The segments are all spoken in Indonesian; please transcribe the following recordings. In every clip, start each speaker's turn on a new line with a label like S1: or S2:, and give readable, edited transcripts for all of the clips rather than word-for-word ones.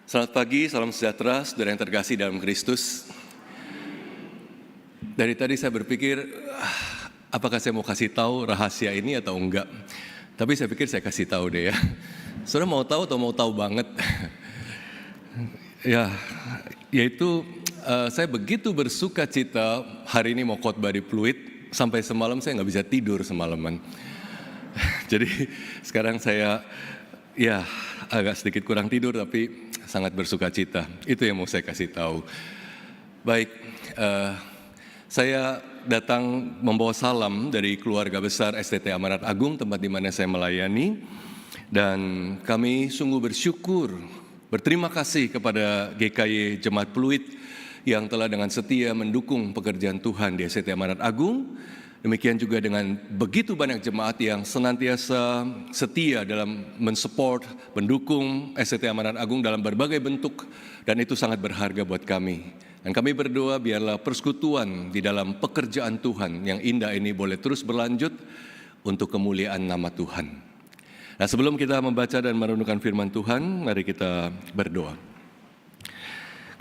S1: Selamat pagi, salam sejahtera, saudara yang terkasih dalam Kristus. Dari tadi saya berpikir, apakah saya mau kasih tahu rahasia ini atau enggak? Tapi saya pikir saya kasih tahu deh ya. Saudara mau tahu atau mau tahu banget? Ya, yaitu saya begitu bersuka cita hari ini mau khotbah di Pluit, sampai semalam saya nggak bisa tidur semalaman. Jadi sekarang saya agak sedikit kurang tidur tapi sangat bersuka cita. Itu yang mau saya kasih tahu. Baik, saya datang membawa salam dari keluarga besar STT Amanat Agung, tempat di mana saya melayani. Dan kami sungguh bersyukur, berterima kasih kepada GKY Jemaat Pluit yang telah dengan setia mendukung pekerjaan Tuhan di STT Amanat Agung. Demikian juga dengan begitu banyak jemaat yang senantiasa setia dalam mensupport, mendukung STT Amanat Agung dalam berbagai bentuk, dan itu sangat berharga buat kami. Dan kami berdoa biarlah persekutuan di dalam pekerjaan Tuhan yang indah ini boleh terus berlanjut untuk kemuliaan nama Tuhan. Nah, sebelum kita membaca dan merenungkan firman Tuhan, mari kita berdoa.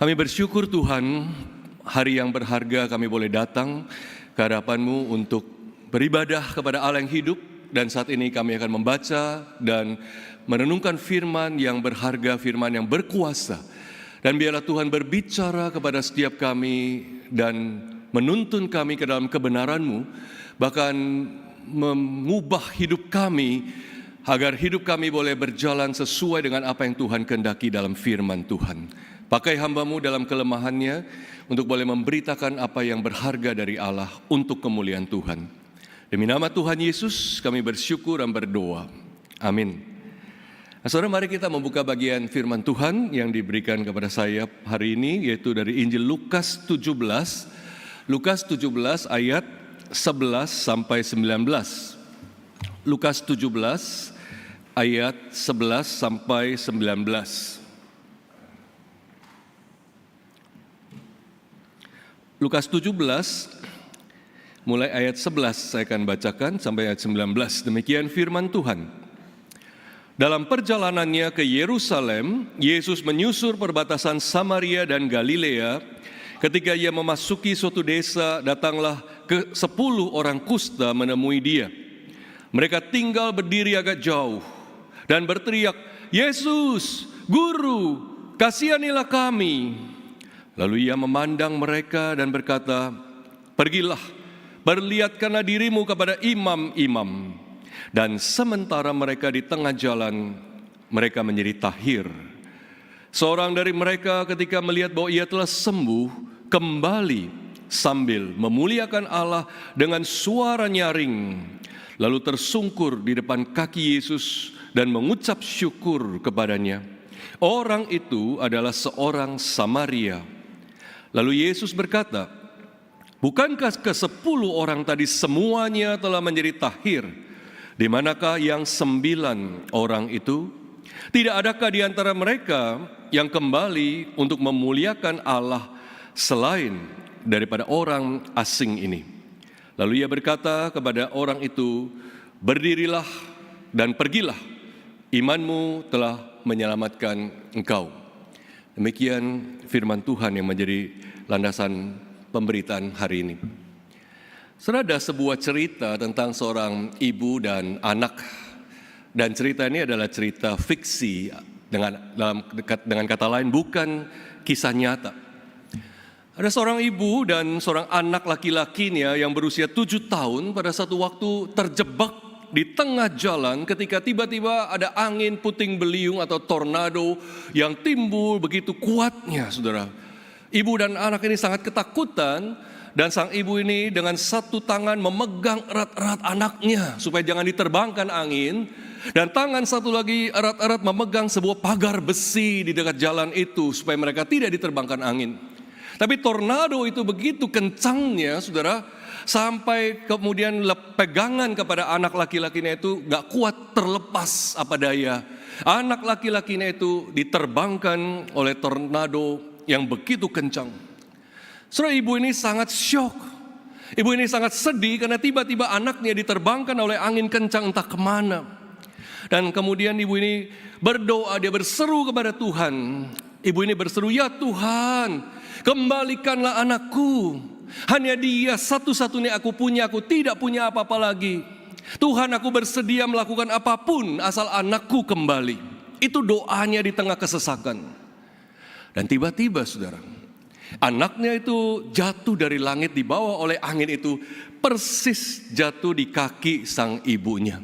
S1: Kami bersyukur Tuhan, hari yang berharga kami boleh datang ke hadapan-Mu untuk beribadah kepada Allah yang hidup, dan saat ini kami akan membaca dan merenungkan firman yang berharga, firman yang berkuasa. Dan biarlah Tuhan berbicara kepada setiap kami dan menuntun kami ke dalam kebenaran-Mu, bahkan mengubah hidup kami agar hidup kami boleh berjalan sesuai dengan apa yang Tuhan kehendaki dalam firman Tuhan. Pakai hamba-Mu dalam kelemahannya untuk boleh memberitakan apa yang berharga dari Allah untuk kemuliaan Tuhan. Demi nama Tuhan Yesus kami bersyukur dan berdoa. Amin. Nah, saudara, mari kita membuka bagian firman Tuhan yang diberikan kepada saya hari ini, yaitu dari Injil Lukas 17. Lukas 17 ayat 11 sampai 19. Lukas 17 ayat 11 sampai 19. Lukas 17, mulai ayat 11 saya akan bacakan sampai ayat 19. Demikian firman Tuhan. Dalam perjalanannya ke Yerusalem, Yesus menyusur perbatasan Samaria dan Galilea. Ketika ia memasuki suatu desa, datanglah 10 orang kusta menemui dia. Mereka tinggal berdiri agak jauh dan berteriak, "Yesus, Guru, kasihanilah kami." Lalu ia memandang mereka dan berkata, "Pergilah, perlihatkanlah dirimu kepada imam-imam." Dan sementara mereka di tengah jalan, mereka menjadi tahir. Seorang dari mereka ketika melihat bahwa ia telah sembuh, kembali sambil memuliakan Allah dengan suara nyaring. Lalu tersungkur di depan kaki Yesus dan mengucap syukur kepadanya. Orang itu adalah seorang Samaria. Lalu Yesus berkata, "Bukankah ke-10 orang tadi semuanya telah menjadi tahir? Di manakah yang 9 orang itu? Tidak adakah di antara mereka yang kembali untuk memuliakan Allah selain daripada orang asing ini?" Lalu ia berkata kepada orang itu, "Berdirilah dan pergilah, imanmu telah menyelamatkan engkau." Demikian firman Tuhan yang menjadi landasan pemberitaan hari ini. Saudara, ada sebuah cerita tentang seorang ibu dan anak. Dan cerita ini adalah cerita fiksi, dengan kata lain bukan kisah nyata. Ada seorang ibu dan seorang anak laki-lakinya yang berusia 7 tahun pada satu waktu terjebak di tengah jalan ketika tiba-tiba ada angin puting beliung atau tornado yang timbul begitu kuatnya, saudara. Ibu dan anak ini sangat ketakutan, dan sang ibu ini dengan satu tangan memegang erat-erat anaknya supaya jangan diterbangkan angin, dan tangan satu lagi erat-erat memegang sebuah pagar besi di dekat jalan itu supaya mereka tidak diterbangkan angin. Tapi tornado itu begitu kencangnya, saudara, sampai kemudian pegangan kepada anak laki-lakinya itu gak kuat, terlepas apa daya. Anak laki-lakinya itu diterbangkan oleh tornado yang begitu kencang. Saudara, ibu ini sangat syok. Ibu ini sangat sedih karena tiba-tiba anaknya diterbangkan oleh angin kencang entah kemana. Dan kemudian ibu ini berdoa, dia berseru kepada Tuhan, Ibu ini berseru, "Ya Tuhan, kembalikanlah anakku. Hanya dia satu-satunya aku punya, aku tidak punya apa-apa lagi. Tuhan, aku bersedia melakukan apapun asal anakku kembali." Itu doanya di tengah kesesakan. Dan tiba-tiba saudara, anaknya itu jatuh dari langit, dibawa oleh angin itu, persis jatuh di kaki sang ibunya.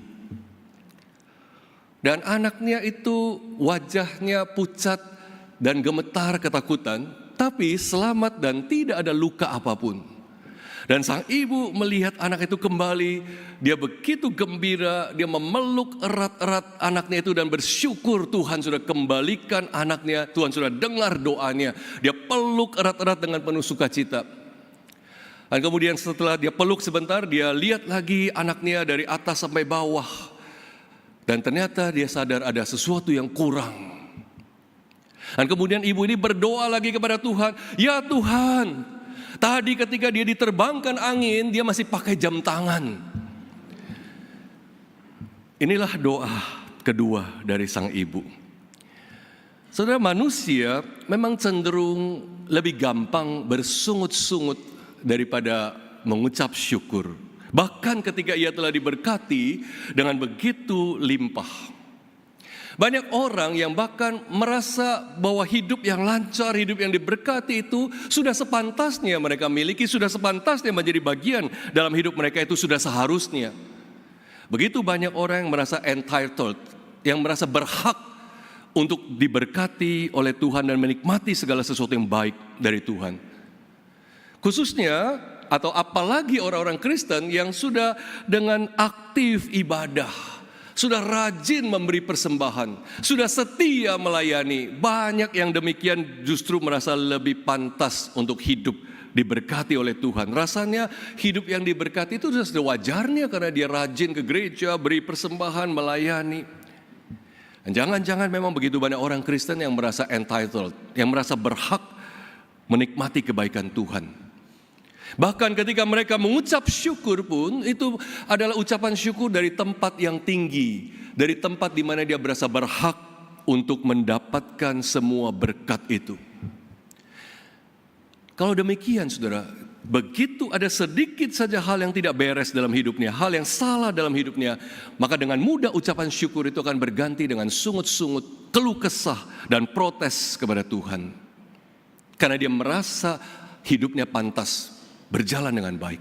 S1: Dan anaknya itu wajahnya pucat dan gemetar ketakutan, tapi selamat dan tidak ada luka apapun. Dan sang ibu melihat anak itu kembali, dia begitu gembira, dia memeluk erat-erat anaknya itu dan bersyukur Tuhan sudah kembalikan anaknya, Tuhan sudah dengar doanya. Dia peluk erat-erat dengan penuh sukacita. Dan kemudian setelah dia peluk sebentar, dia lihat lagi anaknya dari atas sampai bawah. Dan ternyata dia sadar ada sesuatu yang kurang. Dan kemudian ibu ini berdoa lagi kepada Tuhan, "Ya Tuhan, tadi ketika dia diterbangkan angin, dia masih pakai jam tangan." Inilah doa kedua dari sang ibu. Saudara, manusia memang cenderung lebih gampang bersungut-sungut daripada mengucap syukur. Bahkan ketika ia telah diberkati dengan begitu limpah. Banyak orang yang bahkan merasa bahwa hidup yang lancar, hidup yang diberkati itu sudah sepantasnya mereka miliki, sudah sepantasnya menjadi bagian dalam hidup mereka, itu sudah seharusnya. Begitu banyak orang yang merasa entitled, yang merasa berhak untuk diberkati oleh Tuhan dan menikmati segala sesuatu yang baik dari Tuhan. Khususnya atau apalagi orang-orang Kristen yang sudah dengan aktif ibadah, sudah rajin memberi persembahan, sudah setia melayani. Banyak yang demikian justru merasa lebih pantas untuk hidup diberkati oleh Tuhan. Rasanya hidup yang diberkati itu sudah wajarnya karena dia rajin ke gereja, beri persembahan, melayani. Dan jangan-jangan memang begitu banyak orang Kristen yang merasa entitled, yang merasa berhak menikmati kebaikan Tuhan. Bahkan ketika mereka mengucap syukur pun, itu adalah ucapan syukur dari tempat yang tinggi, dari tempat di mana dia berasa berhak untuk mendapatkan semua berkat itu. Kalau demikian saudara, begitu ada sedikit saja hal yang tidak beres dalam hidupnya, hal yang salah dalam hidupnya, maka dengan mudah ucapan syukur itu akan berganti dengan sungut-sungut, keluh kesah, dan protes kepada Tuhan. Karena dia merasa hidupnya pantas berjalan dengan baik.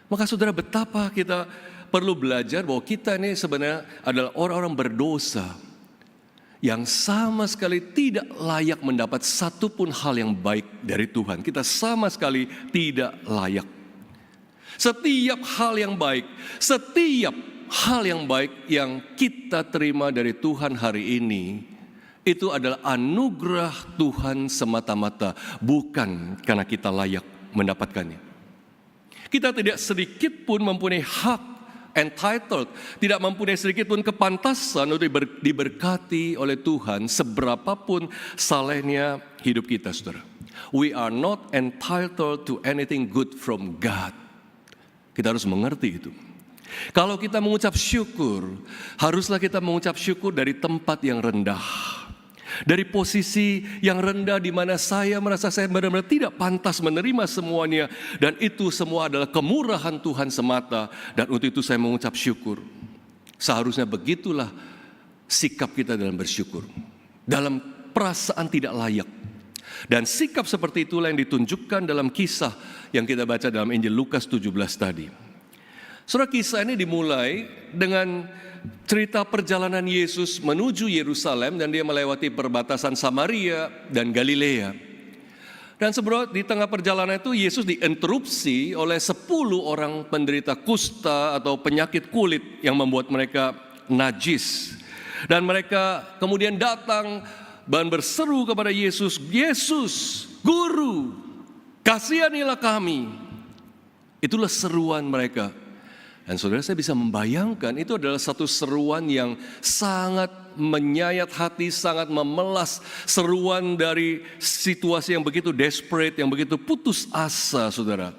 S1: Maka saudara, betapa kita perlu belajar bahwa kita ini sebenarnya adalah orang-orang berdosa yang sama sekali tidak layak mendapat satupun hal yang baik dari Tuhan. Kita sama sekali tidak layak. Setiap hal yang baik, setiap hal yang baik yang kita terima dari Tuhan hari ini, itu adalah anugerah Tuhan semata-mata, bukan karena kita layak mendapatkannya. Kita tidak sedikit pun mempunyai hak, entitled, tidak mempunyai sedikit pun kepantasan untuk diberkati oleh Tuhan seberapapun salehnya hidup kita, saudara. We are not entitled to anything good from God. Kita harus mengerti itu. Kalau kita mengucap syukur, haruslah kita mengucap syukur dari tempat yang rendah. Dari posisi yang rendah di mana saya merasa saya benar-benar tidak pantas menerima semuanya, dan itu semua adalah kemurahan Tuhan semata, dan untuk itu saya mengucap syukur. Seharusnya begitulah sikap kita dalam bersyukur, dalam perasaan tidak layak. Dan sikap seperti itulah yang ditunjukkan dalam kisah yang kita baca dalam Injil Lukas 17 tadi. Saudara, kisah ini dimulai dengan cerita perjalanan Yesus menuju Yerusalem, dan dia melewati perbatasan Samaria dan Galilea. Dan saudara, di tengah perjalanan itu Yesus diinterupsi oleh 10 orang penderita kusta atau penyakit kulit yang membuat mereka najis. Dan mereka kemudian datang dan berseru kepada Yesus, "Yesus, Guru, kasihanilah kami." Itulah seruan mereka. Dan saudara, saya bisa membayangkan itu adalah satu seruan yang sangat menyayat hati, sangat memelas. Seruan dari situasi yang begitu desperate, yang begitu putus asa, saudara.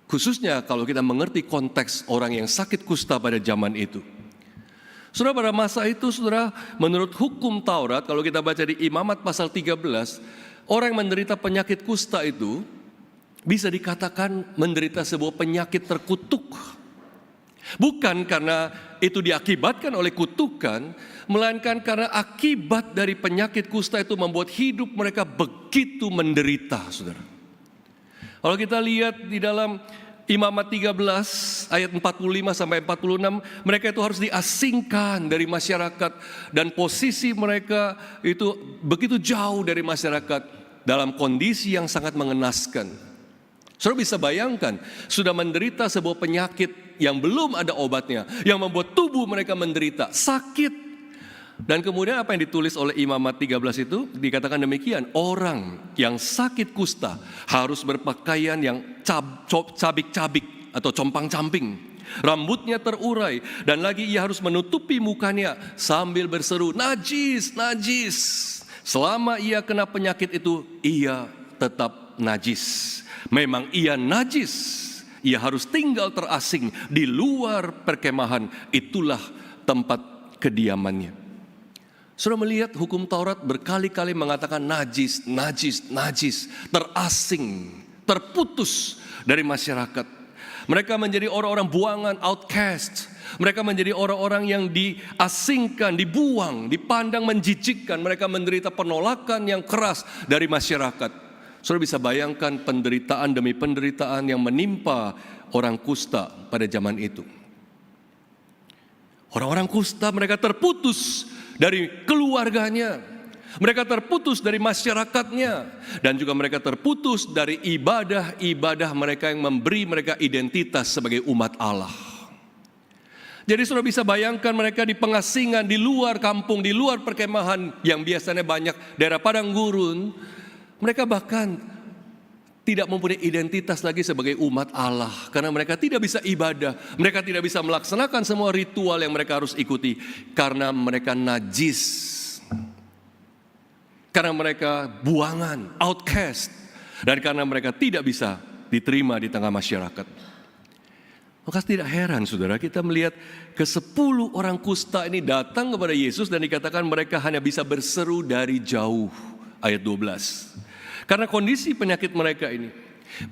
S1: Khususnya kalau kita mengerti konteks orang yang sakit kusta pada zaman itu. Saudara, pada masa itu, saudara, menurut hukum Taurat, kalau kita baca di Imamat pasal 13, orang yang menderita penyakit kusta itu bisa dikatakan menderita sebuah penyakit terkutuk. Bukan karena itu diakibatkan oleh kutukan, melainkan karena akibat dari penyakit kusta itu membuat hidup mereka begitu menderita, saudara. Kalau kita lihat di dalam Imamat 13 ayat 45 sampai 46, mereka itu harus diasingkan dari masyarakat dan posisi mereka itu begitu jauh dari masyarakat dalam kondisi yang sangat mengenaskan. Saudara bisa bayangkan, sudah menderita sebuah penyakit yang belum ada obatnya, yang membuat tubuh mereka menderita, sakit. Dan kemudian apa yang ditulis oleh Imamat 13 itu, dikatakan demikian, orang yang sakit kusta harus berpakaian yang cabik-cabik atau compang-camping. Rambutnya terurai, dan lagi ia harus menutupi mukanya sambil berseru, najis, najis. Selama ia kena penyakit itu, ia tetap najis. Memang ia najis, ia harus tinggal terasing di luar perkemahan, itulah tempat kediamannya. Saudara melihat hukum Taurat berkali-kali mengatakan najis, najis, najis, terasing, terputus dari masyarakat. Mereka menjadi orang-orang buangan, outcast. Mereka menjadi orang-orang yang diasingkan, dibuang, dipandang menjijikkan. Mereka menderita penolakan yang keras dari masyarakat. Saudara bisa bayangkan penderitaan demi penderitaan yang menimpa orang kusta pada zaman itu. Orang-orang kusta mereka terputus dari keluarganya, mereka terputus dari masyarakatnya, dan juga mereka terputus dari ibadah-ibadah mereka yang memberi mereka identitas sebagai umat Allah. Jadi saudara bisa bayangkan mereka di pengasingan, di luar kampung, di luar perkemahan yang biasanya banyak daerah padang gurun. Mereka bahkan tidak mempunyai identitas lagi sebagai umat Allah, karena mereka tidak bisa ibadah, mereka tidak bisa melaksanakan semua ritual yang mereka harus ikuti, karena mereka najis, karena mereka buangan, outcast, dan karena mereka tidak bisa diterima di tengah masyarakat. Maka tidak heran saudara, kita melihat ke-10 orang kusta ini datang kepada Yesus dan dikatakan mereka hanya bisa berseru dari jauh, ayat 12. Karena kondisi penyakit mereka ini,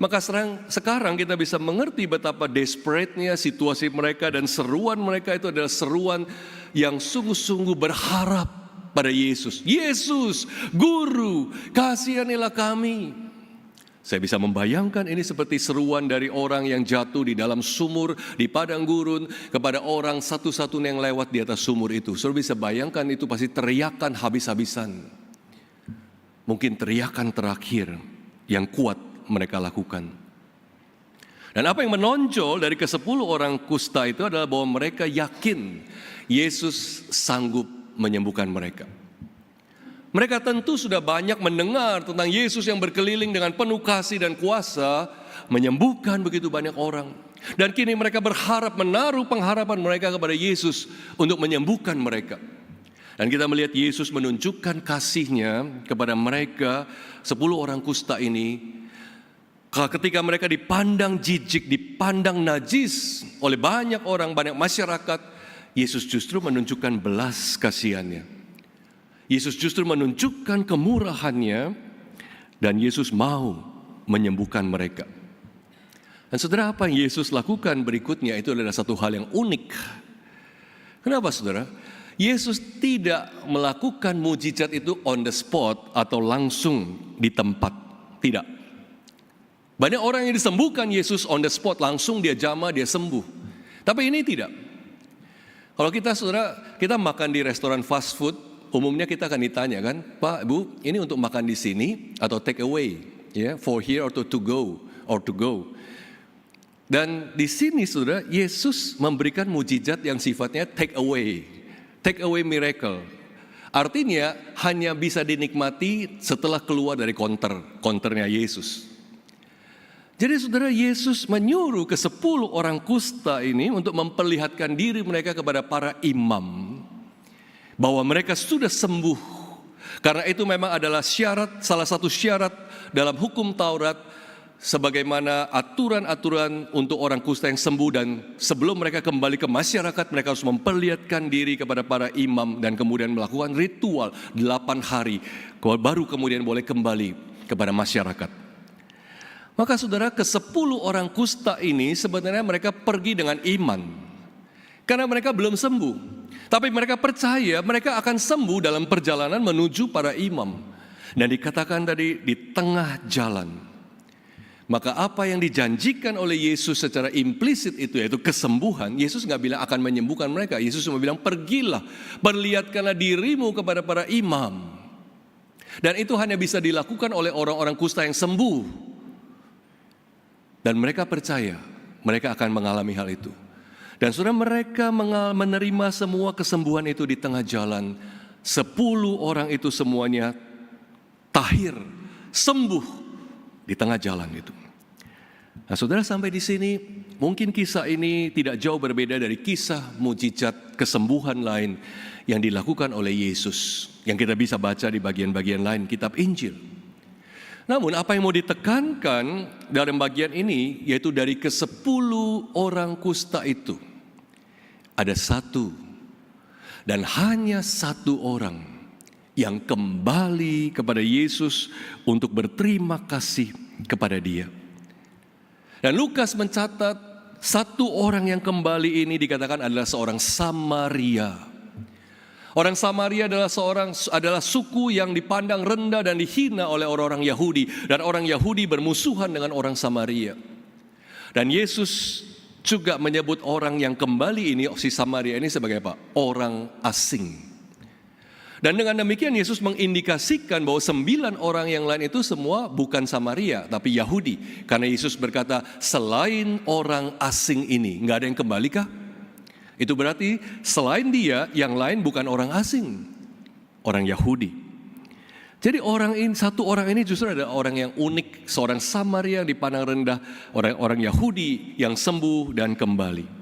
S1: maka sekarang kita bisa mengerti betapa desperate-nya situasi mereka, dan seruan mereka itu adalah seruan yang sungguh-sungguh berharap pada Yesus. Yesus, Guru, kasihanilah kami. Saya bisa membayangkan ini seperti seruan dari orang yang jatuh di dalam sumur di padang gurun kepada orang satu-satunya yang lewat di atas sumur itu. Saudara bisa bayangkan itu pasti teriakan habis-habisan. Mungkin teriakan terakhir yang kuat mereka lakukan. Dan apa yang menonjol dari ke-10 orang kusta itu adalah bahwa mereka yakin Yesus sanggup menyembuhkan mereka. Mereka tentu sudah banyak mendengar tentang Yesus yang berkeliling dengan penuh kasih dan kuasa, menyembuhkan begitu banyak orang. Dan kini mereka berharap, menaruh pengharapan mereka kepada Yesus untuk menyembuhkan mereka. Dan kita melihat Yesus menunjukkan kasih-Nya kepada mereka 10 orang kusta ini. Ketika mereka dipandang jijik, dipandang najis oleh banyak orang, banyak masyarakat, Yesus justru menunjukkan belas kasihan-Nya. Yesus justru menunjukkan kemurahan-Nya, dan Yesus mau menyembuhkan mereka. Dan saudara, apa yang Yesus lakukan berikutnya itu adalah satu hal yang unik. Kenapa saudara? Yesus tidak melakukan mujizat itu on the spot atau langsung di tempat. Tidak. Banyak orang yang disembuhkan Yesus on the spot, langsung dia jamah, dia sembuh. Tapi ini tidak. Kalau kita saudara, kita makan di restoran fast food, umumnya kita akan ditanya kan, Pak, Bu, ini untuk makan di sini atau take away, ya, for here or to go or to go. Dan di sini saudara, Yesus memberikan mujizat yang sifatnya take away miracle. Artinya hanya bisa dinikmati setelah keluar dari konternya Yesus. Jadi saudara, Yesus menyuruh ke-10 orang kusta ini untuk memperlihatkan diri mereka kepada para imam, bahwa mereka sudah sembuh. Karena itu memang adalah syarat, salah satu syarat dalam hukum Taurat, sebagaimana aturan-aturan untuk orang kusta yang sembuh, dan sebelum mereka kembali ke masyarakat, mereka harus memperlihatkan diri kepada para imam dan kemudian melakukan ritual 8 hari, baru kemudian boleh kembali kepada masyarakat. Maka saudara, ke-10 orang kusta ini sebenarnya mereka pergi dengan iman, karena mereka belum sembuh. Tapi mereka percaya mereka akan sembuh dalam perjalanan menuju para imam. Dan dikatakan tadi di tengah jalan. Maka apa yang dijanjikan oleh Yesus secara implisit itu, yaitu kesembuhan, Yesus nggak bilang akan menyembuhkan mereka. Yesus cuma bilang, pergilah, perlihatkanlah dirimu kepada para imam. Dan itu hanya bisa dilakukan oleh orang-orang kusta yang sembuh. Dan mereka percaya, mereka akan mengalami hal itu. Dan saudara, mereka menerima semua kesembuhan itu di tengah jalan. 10 orang itu semuanya tahir, sembuh di tengah jalan itu. Nah, saudara, sampai di sini mungkin kisah ini tidak jauh berbeda dari kisah mujizat kesembuhan lain yang dilakukan oleh Yesus, yang kita bisa baca di bagian-bagian lain kitab Injil. Namun apa yang mau ditekankan dalam bagian ini, yaitu dari ke-10 orang kusta itu, ada satu dan hanya satu orang yang kembali kepada Yesus untuk berterima kasih kepada Dia. Dan Lukas mencatat satu orang yang kembali ini dikatakan adalah seorang Samaria. Orang Samaria adalah suku yang dipandang rendah dan dihina oleh orang-orang Yahudi, dan orang Yahudi bermusuhan dengan orang Samaria. Dan Yesus juga menyebut orang yang kembali ini, si Samaria ini, sebagai apa? Orang asing. Dan dengan demikian Yesus mengindikasikan bahwa 9 orang yang lain itu semua bukan Samaria, tapi Yahudi. Karena Yesus berkata, selain orang asing ini, nggak ada yang kembali kah? Itu berarti selain dia, yang lain bukan orang asing, orang Yahudi. Jadi satu orang ini justru ada orang yang unik, seorang Samaria yang dipandang rendah, orang Yahudi yang sembuh dan kembali.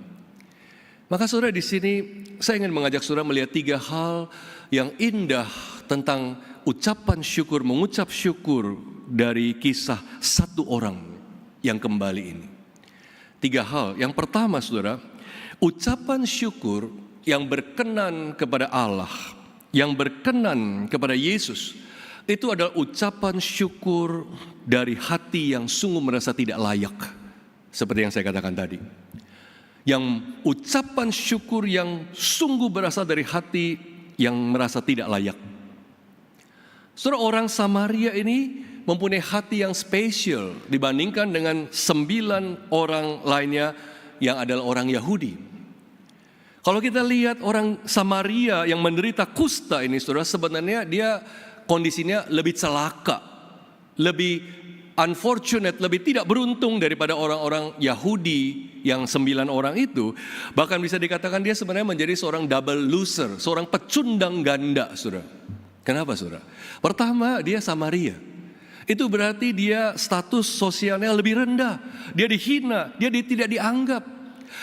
S1: Maka saudara, di sini saya ingin mengajak saudara melihat 3 hal yang indah tentang ucapan syukur, mengucap syukur dari kisah satu orang yang kembali ini. 3 hal. Yang pertama, saudara, ucapan syukur yang berkenan kepada Allah, yang berkenan kepada Yesus, itu adalah ucapan syukur dari hati yang sungguh merasa tidak layak. Seperti yang saya katakan tadi. Yang ucapan syukur yang sungguh berasal dari hati yang merasa tidak layak. Saudara, orang Samaria ini mempunyai hati yang spesial dibandingkan dengan 9 orang lainnya yang adalah orang Yahudi. Kalau kita lihat orang Samaria yang menderita kusta ini, saudara, sebenarnya dia kondisinya lebih celaka, lebih unfortunate, lebih tidak beruntung daripada orang-orang Yahudi yang 9 orang itu. Bahkan bisa dikatakan dia sebenarnya menjadi seorang double loser, seorang pecundang ganda, saudara. Kenapa, saudara? Pertama, dia Samaria. Itu berarti dia status sosialnya lebih rendah. Dia dihina, dia tidak dianggap.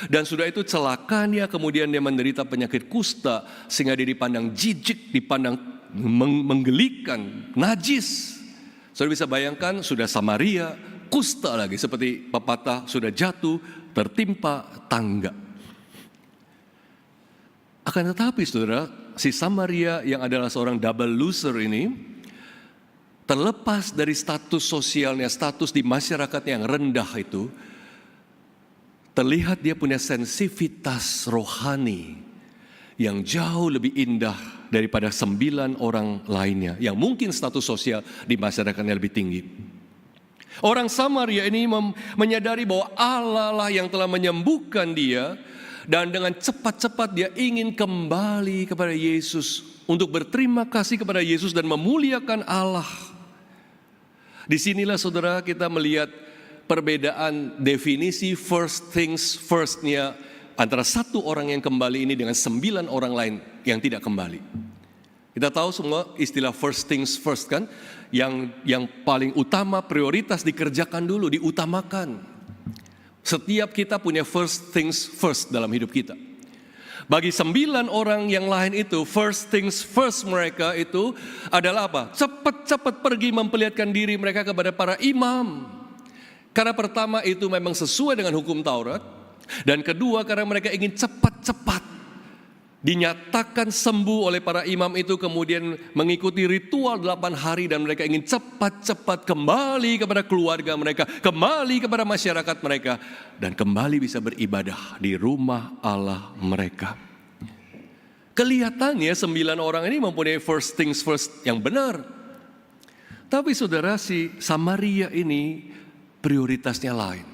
S1: Dan sudah itu celakanya kemudian dia menderita penyakit kusta, sehingga dia dipandang jijik, dipandang menggelikan, najis. Saudara bisa bayangkan, sudah Samaria, kusta lagi, seperti pepatah, sudah jatuh, tertimpa tangga. Akan tetapi saudara, si Samaria yang adalah seorang double loser ini, terlepas dari status sosialnya, status di masyarakat yang rendah itu, terlihat dia punya sensitivitas rohani yang jauh lebih indah daripada 9 orang lainnya yang mungkin status sosial di masyarakatnya lebih tinggi. Orang Samaria ini menyadari bahwa Allah lah yang telah menyembuhkan dia, dan dengan cepat-cepat dia ingin kembali kepada Yesus untuk berterima kasih kepada Yesus dan memuliakan Allah. Disinilah saudara kita melihat perbedaan definisi first things first-nya antara satu orang yang kembali ini dengan 9 orang lain yang tidak kembali. Kita tahu semua istilah first things first kan, yang paling utama, prioritas dikerjakan dulu, diutamakan. Setiap kita punya first things first dalam hidup kita. Bagi 9 orang yang lain itu, first things first mereka itu adalah apa? Cepat-cepat pergi memperlihatkan diri mereka kepada para imam. Karena pertama itu memang sesuai dengan hukum Taurat, dan kedua karena mereka ingin cepat-cepat dinyatakan sembuh oleh para imam itu, kemudian mengikuti ritual 8 hari, dan mereka ingin cepat-cepat kembali kepada keluarga mereka, kembali kepada masyarakat mereka, dan kembali bisa beribadah di rumah Allah mereka. Kelihatannya 9 orang ini mempunyai first things first yang benar. Tapi saudara, si Samaria ini prioritasnya lain.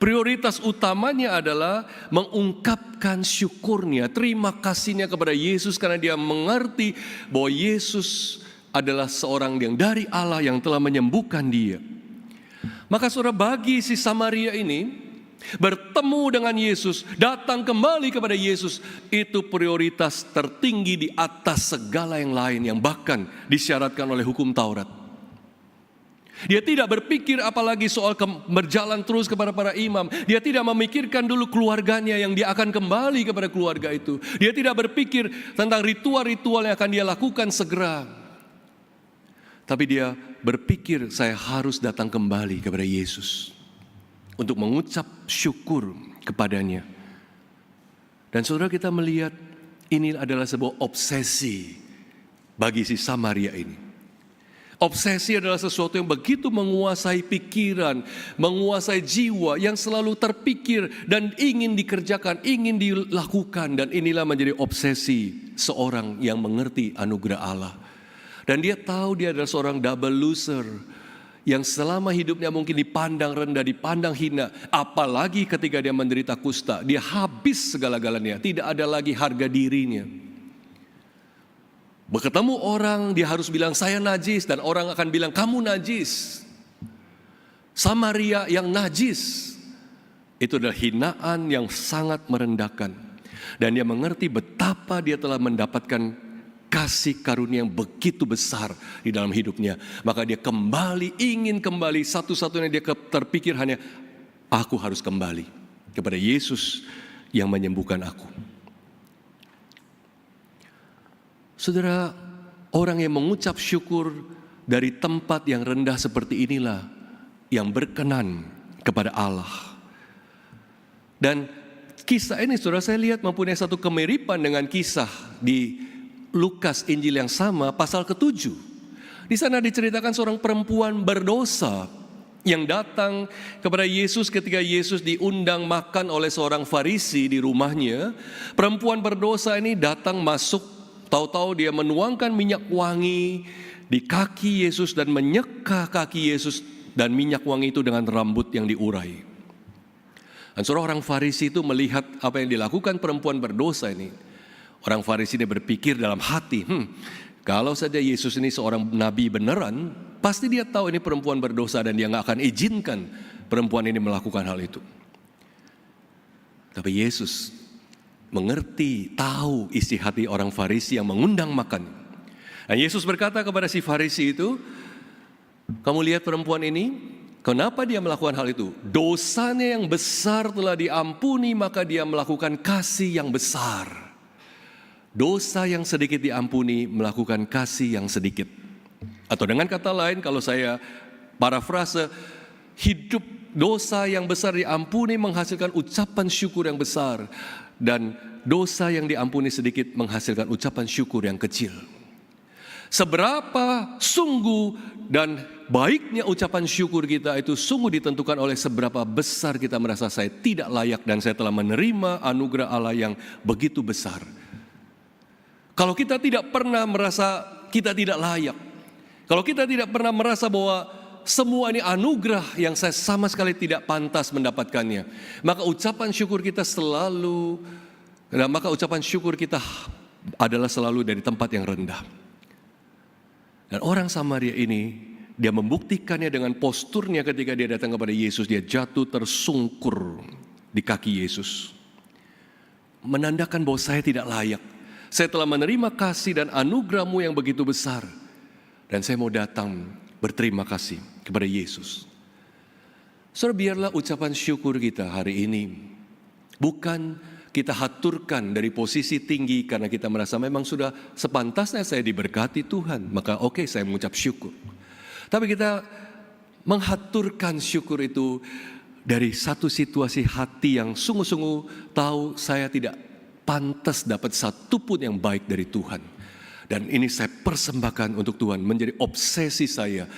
S1: Prioritas utamanya adalah mengungkapkan syukurnya, terima kasihnya kepada Yesus karena dia mengerti bahwa Yesus adalah seorang yang dari Allah yang telah menyembuhkan dia. Maka saudara, bagi si Samaria ini bertemu dengan Yesus, datang kembali kepada Yesus, itu prioritas tertinggi di atas segala yang lain yang bahkan disyaratkan oleh hukum Taurat. Dia tidak berpikir apalagi soal berjalan terus kepada para imam. Dia tidak memikirkan dulu keluarganya yang dia akan kembali kepada keluarga itu. Dia tidak berpikir tentang ritual-ritual yang akan dia lakukan segera. Tapi dia berpikir, saya harus datang kembali kepada Yesus untuk mengucap syukur kepadanya. Dan saudara, kita melihat ini adalah sebuah obsesi bagi si Samaria ini. Obsesi adalah sesuatu yang begitu menguasai pikiran, menguasai jiwa, yang selalu terpikir dan ingin dikerjakan, ingin dilakukan. Dan inilah menjadi obsesi seorang yang mengerti anugerah Allah. Dan dia tahu dia adalah seorang double loser, yang selama hidupnya mungkin dipandang rendah, dipandang hina. Apalagi ketika dia menderita kusta, dia habis segala-galanya, tidak ada lagi harga dirinya. Bertemu orang, dia harus bilang saya najis, dan orang akan bilang kamu najis. Samaria yang najis, itu adalah hinaan yang sangat merendahkan. Dan dia mengerti betapa dia telah mendapatkan kasih karunia yang begitu besar di dalam hidupnya. Maka dia kembali, ingin kembali, satu-satunya dia terpikir hanya, aku harus kembali kepada Yesus yang menyembuhkan aku. Saudara, orang yang mengucap syukur dari tempat yang rendah seperti inilah yang berkenan kepada Allah. Dan kisah ini, saudara, saya lihat mempunyai satu kemiripan dengan kisah di Lukas Injil yang sama, pasal ke-7. Di sana diceritakan seorang perempuan berdosa yang datang kepada Yesus ketika Yesus diundang makan oleh seorang Farisi di rumahnya. Perempuan berdosa ini datang masuk, tahu-tahu dia menuangkan minyak wangi di kaki Yesus dan menyeka kaki Yesus dan minyak wangi itu dengan rambut yang diurai. Dan seorang Farisi itu melihat apa yang dilakukan perempuan berdosa ini. Orang Farisi ini berpikir dalam hati, kalau saja Yesus ini seorang nabi beneran, pasti dia tahu ini perempuan berdosa dan dia gak akan izinkan perempuan ini melakukan hal itu. Tapi Yesus mengerti, tahu isi hati orang Farisi yang mengundang makan. Dan Yesus berkata kepada si Farisi itu, kamu lihat perempuan ini, kenapa dia melakukan hal itu? Dosanya yang besar telah diampuni, maka dia melakukan kasih yang besar. Dosa yang sedikit diampuni, melakukan kasih yang sedikit. Atau dengan kata lain, kalau saya parafrase, hidup dosa yang besar diampuni menghasilkan ucapan syukur yang besar. Dan dosa yang diampuni sedikit menghasilkan ucapan syukur yang kecil. Seberapa sungguh dan baiknya ucapan syukur kita itu sungguh ditentukan oleh seberapa besar kita merasa saya tidak layak dan saya telah menerima anugerah Allah yang begitu besar. Kalau kita tidak pernah merasa kita tidak layak, kalau kita tidak pernah merasa bahwa semua ini anugerah yang saya sama sekali tidak pantas mendapatkannya, maka ucapan syukur kita adalah selalu dari tempat yang rendah. Dan orang Samaria ini, dia membuktikannya dengan posturnya ketika dia datang kepada Yesus. Dia jatuh tersungkur di kaki Yesus, menandakan bahwa saya tidak layak. Saya telah menerima kasih dan anugerah-Mu yang begitu besar, dan saya mau datang berterima kasih kepada Yesus. Saudara, biarlah ucapan syukur kita hari ini bukan kita haturkan dari posisi tinggi karena kita merasa memang sudah sepantasnya saya diberkati Tuhan, maka oke, saya mengucap syukur. Tapi kita Menghaturkan syukur itu dari satu situasi hati yang sungguh-sungguh tahu saya tidak pantas dapat satu pun yang baik dari Tuhan. Dan ini saya persembahkan untuk Tuhan, menjadi obsesi saya.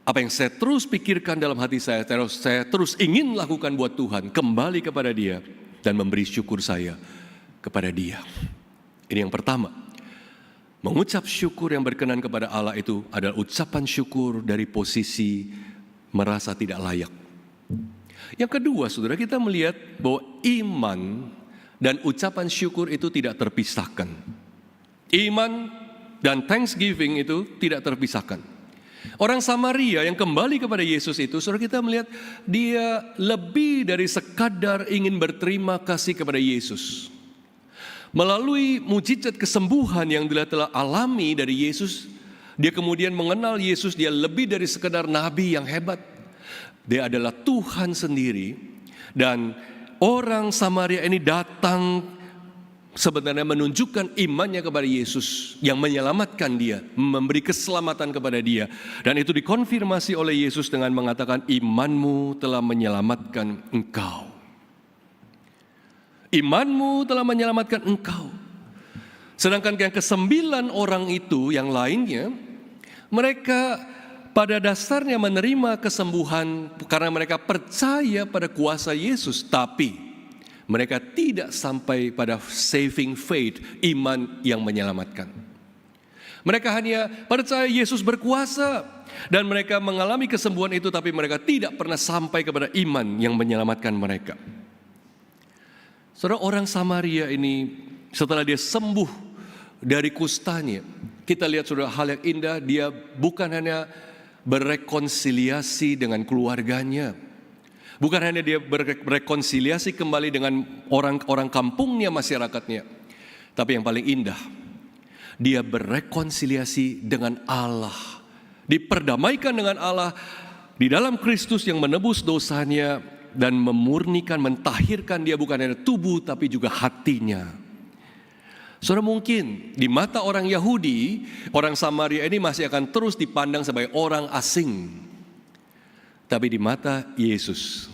S1: Apa yang saya terus pikirkan dalam hati saya terus ingin lakukan buat Tuhan, kembali kepada Dia dan memberi syukur saya kepada Dia. Ini yang pertama. Mengucap syukur yang berkenan kepada Allah itu adalah ucapan syukur dari posisi merasa tidak layak. Yang kedua, saudara, kita melihat bahwa iman dan ucapan syukur itu tidak terpisahkan. Iman dan thanksgiving itu tidak terpisahkan. Orang Samaria yang kembali kepada Yesus itu, saudara, kita melihat dia lebih dari sekadar ingin berterima kasih kepada Yesus. Melalui mujizat kesembuhan yang dia telah alami dari Yesus, dia kemudian mengenal Yesus, dia lebih dari sekadar nabi yang hebat. Dia adalah Tuhan sendiri, dan orang Samaria ini datang sebenarnya menunjukkan imannya kepada Yesus yang menyelamatkan dia, memberi keselamatan kepada dia. Dan itu dikonfirmasi oleh Yesus dengan mengatakan, imanmu telah menyelamatkan engkau. Imanmu telah menyelamatkan engkau. Sedangkan yang ke-9 orang itu, yang lainnya, mereka pada dasarnya menerima kesembuhan karena mereka percaya pada kuasa Yesus, tapi mereka tidak sampai pada saving faith, iman yang menyelamatkan. Mereka hanya percaya Yesus berkuasa dan mereka mengalami kesembuhan itu, tapi mereka tidak pernah sampai kepada iman yang menyelamatkan mereka. Saudara, orang Samaria ini setelah dia sembuh dari kustanya, kita lihat saudara hal yang indah, dia bukan hanya berrekonsiliasi dengan keluarganya, bukan hanya dia berrekonsiliasi kembali dengan orang-orang kampungnya, masyarakatnya, tapi yang paling indah, dia berrekonsiliasi dengan Allah, diperdamaikan dengan Allah di dalam Kristus yang menebus dosanya dan memurnikan, mentahirkan dia bukan hanya tubuh tapi juga hatinya. Saudara, mungkin di mata orang Yahudi, orang Samaria ini masih akan terus dipandang sebagai orang asing. Tapi di mata Yesus,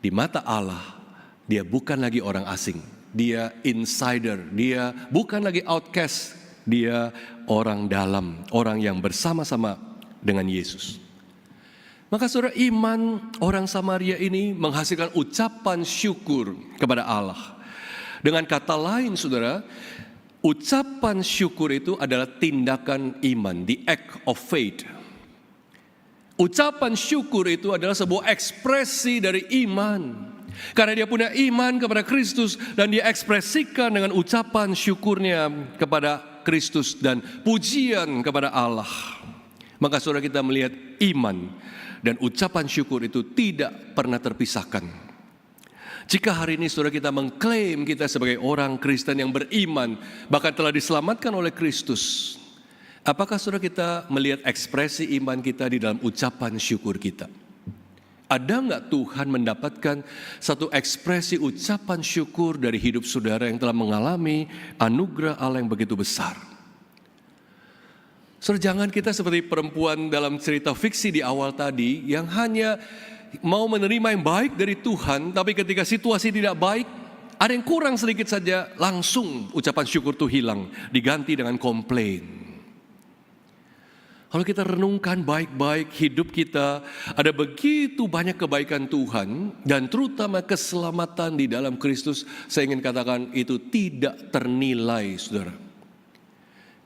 S1: di mata Allah, dia bukan lagi orang asing. Dia insider, dia bukan lagi outcast, dia orang dalam, orang yang bersama-sama dengan Yesus. Maka saudara, iman orang Samaria ini menghasilkan ucapan syukur kepada Allah. Dengan kata lain saudara, ucapan syukur itu adalah tindakan iman, the act of faith. Ucapan syukur itu adalah sebuah ekspresi dari iman. Karena dia punya iman kepada Kristus dan dia ekspresikan dengan ucapan syukurnya kepada Kristus dan pujian kepada Allah. Maka saudara, kita melihat iman dan ucapan syukur itu tidak pernah terpisahkan. Jika hari ini saudara kita mengklaim kita sebagai orang Kristen yang beriman, bahkan telah diselamatkan oleh Kristus, apakah saudara kita melihat ekspresi iman kita di dalam ucapan syukur kita? Ada enggak Tuhan mendapatkan satu ekspresi ucapan syukur dari hidup saudara yang telah mengalami anugerah Allah yang begitu besar? Saudara, jangan kita seperti perempuan dalam cerita fiksi di awal tadi yang hanya mau menerima yang baik dari Tuhan, tapi ketika situasi tidak baik, ada yang kurang sedikit saja, langsung ucapan syukur itu hilang, diganti dengan komplain. Kalau kita renungkan baik-baik hidup kita, ada begitu banyak kebaikan Tuhan, dan terutama keselamatan di dalam Kristus, saya ingin katakan itu tidak ternilai, saudara.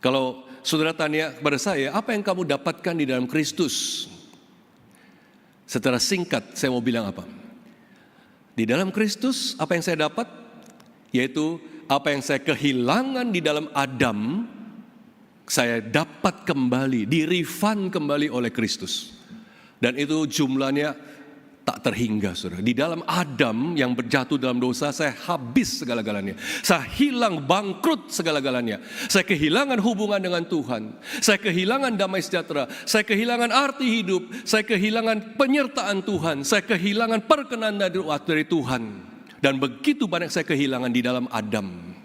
S1: Kalau saudara tanya kepada saya, apa yang kamu dapatkan di dalam Kristus? Secara singkat saya mau bilang apa? Di dalam Kristus apa yang saya dapat? Yaitu apa yang saya kehilangan di dalam Adam, saya dapat kembali, di-refund kembali oleh Kristus. Dan itu jumlahnya tak terhingga, saudara. Di dalam Adam yang berjatuh dalam dosa, saya habis segala-galanya. Saya hilang, bangkrut segala-galanya. Saya kehilangan hubungan dengan Tuhan. Saya kehilangan damai sejahtera. Saya kehilangan arti hidup. Saya kehilangan penyertaan Tuhan. Saya kehilangan perkenan dari Tuhan. Dan begitu banyak saya kehilangan di dalam Adam.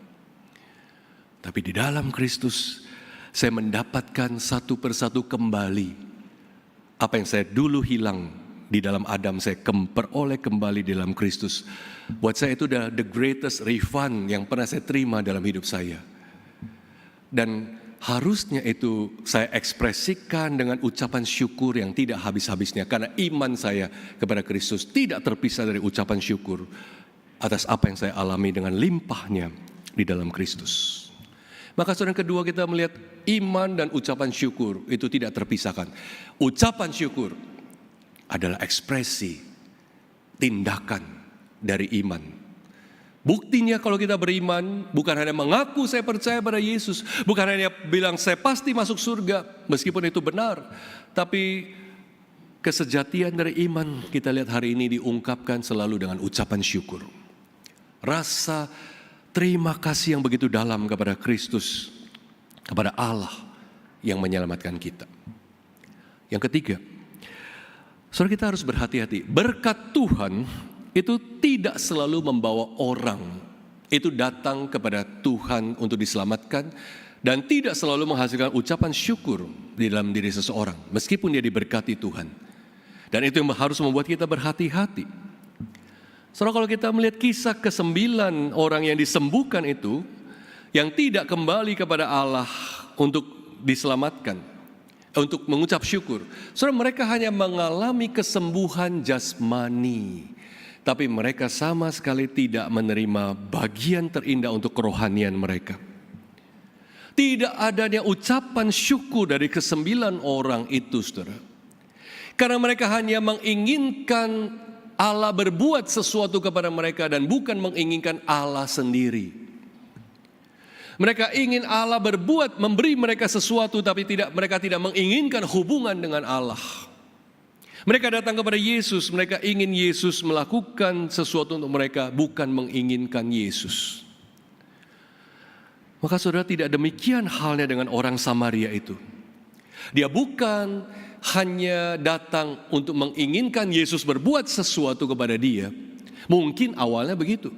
S1: Tapi di dalam Kristus, saya mendapatkan satu persatu kembali apa yang saya dulu hilang di dalam Adam, saya peroleh kembali di dalam Kristus. Buat saya itu adalah the greatest refund yang pernah saya terima dalam hidup saya. Dan harusnya itu saya ekspresikan dengan ucapan syukur yang tidak habis-habisnya. Karena iman saya kepada Kristus tidak terpisah dari ucapan syukur atas apa yang saya alami dengan limpahnya di dalam Kristus. Maka saudara, yang kedua, kita melihat iman dan ucapan syukur itu tidak terpisahkan. Ucapan syukur adalah ekspresi tindakan dari iman. Buktinya kalau kita beriman, bukan hanya mengaku saya percaya pada Yesus, bukan hanya bilang saya pasti masuk surga, meskipun itu benar, tapi kesejatian dari iman kita lihat hari ini diungkapkan selalu dengan ucapan syukur. Rasa terima kasih yang begitu dalam kepada Kristus, kepada Allah yang menyelamatkan kita. Yang ketiga, saudara, kita harus berhati-hati. Berkat Tuhan itu tidak selalu membawa orang itu datang kepada Tuhan untuk diselamatkan, dan tidak selalu menghasilkan ucapan syukur di dalam diri seseorang, meskipun dia diberkati Tuhan. Dan itu yang harus membuat kita berhati-hati. Saudara, kalau kita melihat kisah ke-9 orang yang disembuhkan itu, yang tidak kembali kepada Allah untuk diselamatkan, untuk mengucap syukur. Saudara, mereka hanya mengalami kesembuhan jasmani, tapi mereka sama sekali tidak menerima bagian terindah untuk kerohanian mereka. Tidak adanya ucapan syukur dari ke-9 orang itu, saudara. Karena mereka hanya menginginkan Allah berbuat sesuatu kepada mereka dan bukan menginginkan Allah sendiri. Mereka ingin Allah berbuat, memberi mereka sesuatu, tapi mereka tidak menginginkan hubungan dengan Allah. Mereka datang kepada Yesus, mereka ingin Yesus melakukan sesuatu untuk mereka, bukan menginginkan Yesus. Maka saudara, tidak demikian halnya dengan orang Samaria itu. Dia bukan hanya datang untuk menginginkan Yesus berbuat sesuatu kepada dia. Mungkin awalnya begitu,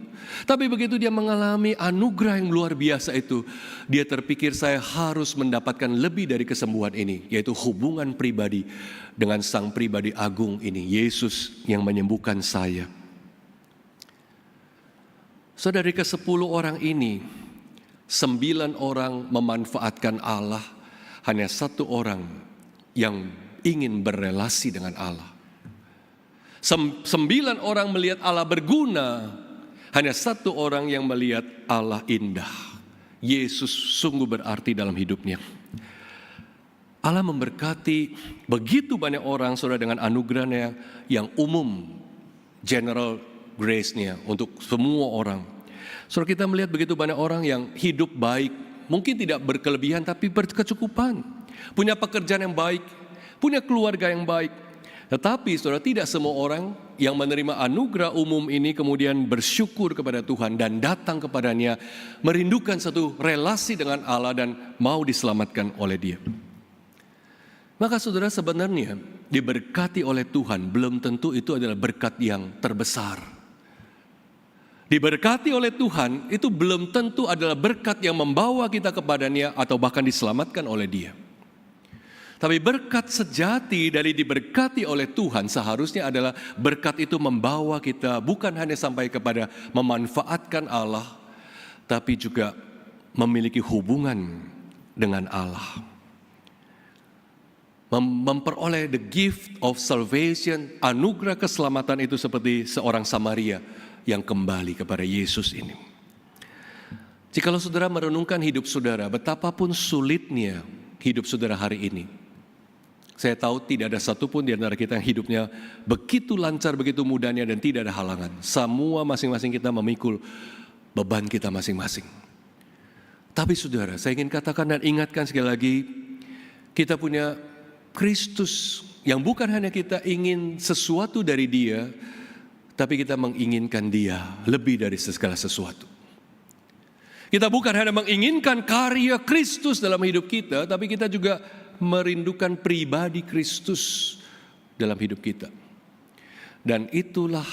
S1: tapi begitu dia mengalami anugerah yang luar biasa itu, dia terpikir saya harus mendapatkan lebih dari kesembuhan ini, yaitu hubungan pribadi dengan Sang Pribadi Agung ini, Yesus yang menyembuhkan saya. Saudara, dari ke-10 orang ini, 9 orang memanfaatkan Allah, hanya 1 orang yang ingin berelasi dengan Allah. 9 orang melihat Allah berguna, hanya 1 orang yang melihat Allah indah. Yesus sungguh berarti dalam hidupnya. Allah memberkati begitu banyak orang, saudara, dengan anugerahnya yang umum, general grace-nya untuk semua orang. Saudara, kita melihat begitu banyak orang yang hidup baik, mungkin tidak berkelebihan tapi berkecukupan, punya pekerjaan yang baik, punya keluarga yang baik. Tetapi saudara, tidak semua orang yang menerima anugerah umum ini kemudian bersyukur kepada Tuhan dan datang kepadanya, merindukan satu relasi dengan Allah dan mau diselamatkan oleh Dia. Maka saudara, sebenarnya diberkati oleh Tuhan belum tentu itu adalah berkat yang terbesar. Diberkati oleh Tuhan itu belum tentu adalah berkat yang membawa kita kepadanya atau bahkan diselamatkan oleh Dia. Tapi berkat sejati dari diberkati oleh Tuhan seharusnya adalah berkat itu membawa kita bukan hanya sampai kepada memanfaatkan Allah, tapi juga memiliki hubungan dengan Allah. Memperoleh the gift of salvation, anugerah keselamatan itu seperti seorang Samaria yang kembali kepada Yesus ini. Jikalau saudara merenungkan hidup saudara, betapapun sulitnya hidup saudara hari ini, saya tahu tidak ada satupun di antara kita yang hidupnya begitu lancar, begitu mudahnya dan tidak ada halangan. Semua masing-masing kita memikul beban kita masing-masing. Tapi saudara, saya ingin katakan dan ingatkan sekali lagi, kita punya Kristus yang bukan hanya kita ingin sesuatu dari Dia, tapi kita menginginkan Dia lebih dari segala sesuatu. Kita bukan hanya menginginkan karya Kristus dalam hidup kita, tapi kita juga merindukan pribadi Kristus dalam hidup kita. Dan itulah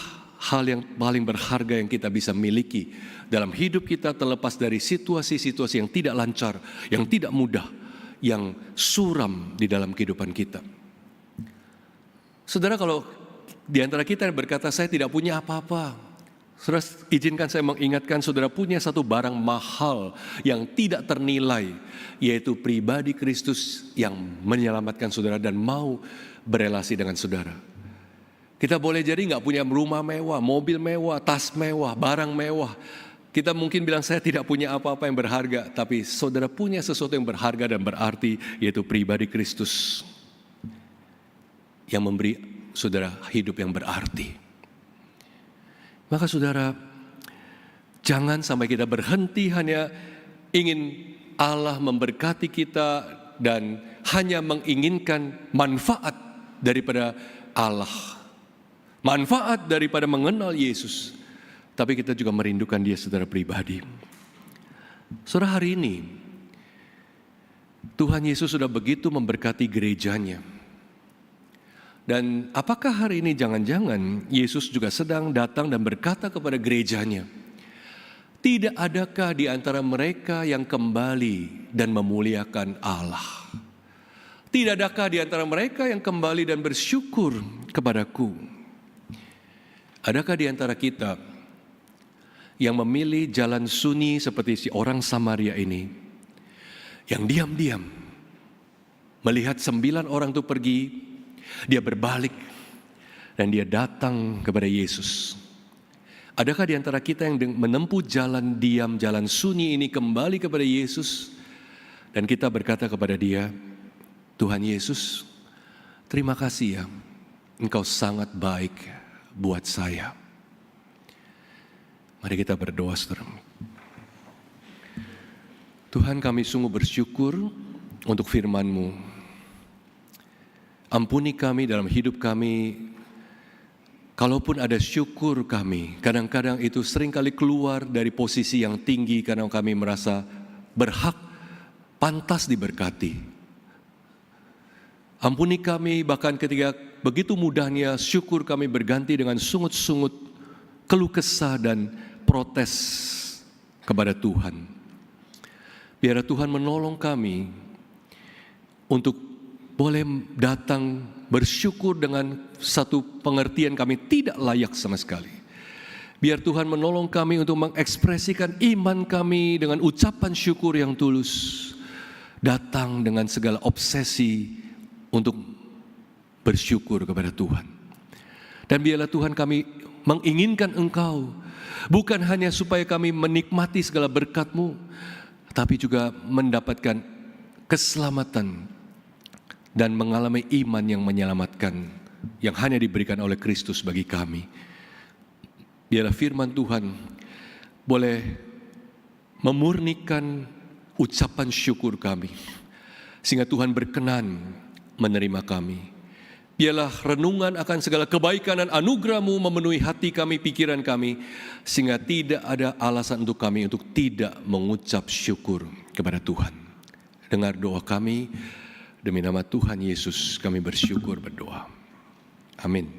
S1: hal yang paling berharga yang kita bisa miliki dalam hidup kita, terlepas dari situasi-situasi yang tidak lancar, yang tidak mudah, yang suram di dalam kehidupan kita. Saudara, kalau di antara kita yang berkata, saya tidak punya apa-apa. Saudara, izinkan saya mengingatkan saudara punya satu barang mahal yang tidak ternilai, yaitu pribadi Kristus yang menyelamatkan saudara dan mau berelasi dengan saudara. Kita boleh jadi nggak punya rumah mewah, mobil mewah, tas mewah, barang mewah. Kita mungkin bilang saya tidak punya apa-apa yang berharga, tapi saudara punya sesuatu yang berharga dan berarti, yaitu pribadi Kristus yang memberi saudara hidup yang berarti. Maka saudara, jangan sampai kita berhenti hanya ingin Allah memberkati kita dan hanya menginginkan manfaat daripada Allah, manfaat daripada mengenal Yesus, tapi kita juga merindukan Dia secara pribadi. Saudara, hari ini Tuhan Yesus sudah begitu memberkati gerejanya. Dan apakah hari ini jangan-jangan Yesus juga sedang datang dan berkata kepada gerejanya, tidak adakah di antara mereka yang kembali dan memuliakan Allah? Tidak adakah di antara mereka yang kembali dan bersyukur kepadaku? Adakah di antara kita yang memilih jalan sunyi seperti si orang Samaria ini, yang diam-diam melihat 9 orang itu pergi, dia berbalik dan dia datang kepada Yesus? Adakah di antara kita yang menempuh jalan diam, jalan sunyi ini kembali kepada Yesus dan kita berkata kepada Dia, Tuhan Yesus, terima kasih ya, Engkau sangat baik buat saya. Mari kita berdoa, saudara. Tuhan, kami sungguh bersyukur untuk firman-Mu. Ampuni kami dalam hidup kami, kalaupun ada syukur kami, kadang-kadang itu seringkali keluar dari posisi yang tinggi karena kami merasa berhak, pantas diberkati. Ampuni kami bahkan ketika begitu mudahnya syukur kami berganti dengan sungut-sungut, keluh kesah dan protes kepada Tuhan. Biar Tuhan menolong kami untuk boleh datang bersyukur dengan satu pengertian kami tidak layak sama sekali. Biar Tuhan menolong kami untuk mengekspresikan iman kami dengan ucapan syukur yang tulus. Datang dengan segala obsesi untuk bersyukur kepada Tuhan. Dan biarlah Tuhan kami menginginkan Engkau, bukan hanya supaya kami menikmati segala berkat-Mu, tapi juga mendapatkan keselamatan dan mengalami iman yang menyelamatkan, yang hanya diberikan oleh Kristus bagi kami. Biarlah firman Tuhan boleh memurnikan ucapan syukur kami, sehingga Tuhan berkenan menerima kami. Biarlah renungan akan segala kebaikan dan anugerah-Mu memenuhi hati kami, pikiran kami, sehingga tidak ada alasan untuk kami untuk tidak mengucap syukur kepada Tuhan. Dengar doa kami. Demi nama Tuhan Yesus kami bersyukur berdoa. Amin.